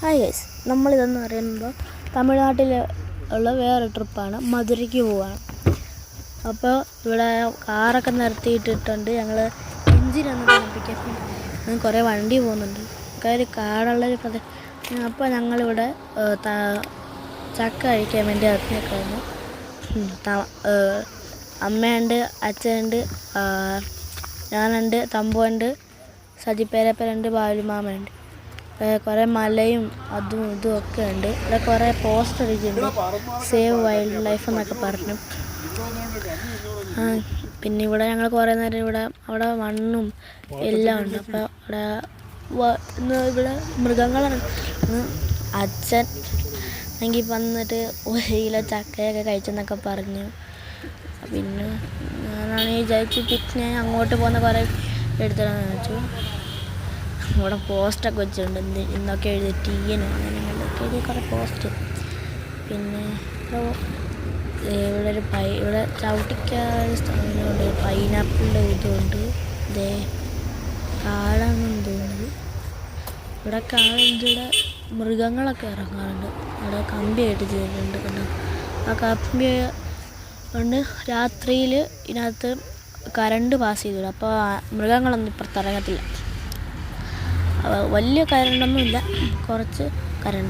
Hi guys, നമ്മളിതെന്ന് പറയുമ്പോൾ തമിഴ്നാട്ടിൽ ഉള്ള വേറെ ട്രിപ്പാണ്. മധുരയ്ക്ക് പോവാണ്. അപ്പോൾ ഇവിടെ കാറൊക്കെ നിർത്തിയിട്ടിട്ടുണ്ട്. ഞങ്ങൾ എഞ്ചിനൊന്ന് തണുപ്പിക്കാൻ കുറേ വണ്ടി പോകുന്നുണ്ട്. ഒരു കാടുള്ളൊരു പ്രദേശം. അപ്പോൾ ഞങ്ങളിവിടെ ചക്ക കഴിക്കാൻ വേണ്ടി ഇറങ്ങിയൊക്കെ വന്നു. അമ്മയുണ്ട്, അച്ഛനുണ്ട്, ഞാനുണ്ട്, തമ്പുണ്ട്, സജിപ്പേരപ്പനുണ്ട്, ബാലുമാമനുണ്ട്. കുറേ മലയും അതും ഇതും ഒക്കെ ഉണ്ട്. ഇവിടെ കുറേ പോസ്റ്റർ അടിച്ചിട്ടുണ്ട്, സേവ് വൈൽഡ് ലൈഫ് എന്നൊക്കെ പറഞ്ഞു. പിന്നെ ഇവിടെ ഞങ്ങൾ കുറേ നേരം അവിടെ മണ്ണും എല്ലാം ഉണ്ട്. അപ്പോൾ ഇവിടെ മൃഗങ്ങളാണ്. അച്ഛൻ എങ്കിൽ വന്നിട്ട് 1 കിലോ ചക്കയൊക്കെ കഴിച്ചെന്നൊക്കെ പറഞ്ഞു. പിന്നെ ഞാനാണെങ്കിൽ വിചാരിച്ചു പിന്നെ അങ്ങോട്ട് പോകുന്ന കുറേ എടുത്തിടാന്ന് വെച്ചു. ഇവിടെ പോസ്റ്റൊക്കെ വെച്ചിട്ടുണ്ട്, ഇന്നൊക്കെ എഴുതി ടീയനോ അങ്ങനെയൊക്കെ എഴുതി കുറേ പോസ്റ്റ്. പിന്നെ ഇവിടെ ഇവിടെ ചവിട്ടിക്കാൻ സ്ഥലങ്ങളുണ്ട്. പൈനാപ്പിളിൻ്റെ ഇതുണ്ട്. ഇതേ കാടാണെന്ന് തോന്നുന്നത്. ഇവിടെ ഇവിടെ മൃഗങ്ങളൊക്കെ ഇറങ്ങാറുണ്ട്. ഇവിടെ കമ്പിയായിട്ട് ചെയ്തിട്ടുണ്ട്. കണ്ടോ, ആ കമ്പി കൊണ്ട് രാത്രിയിൽ ഇതിനകത്ത് കറണ്ട് പാസ് ചെയ്തിടും. അപ്പോൾ മൃഗങ്ങളൊന്നും ഇപ്പുറത്ത് ഇറങ്ങത്തില്ല. വലിയ കരണ്ടൊന്നുമില്ല, കുറച്ച് കരണ്ട്.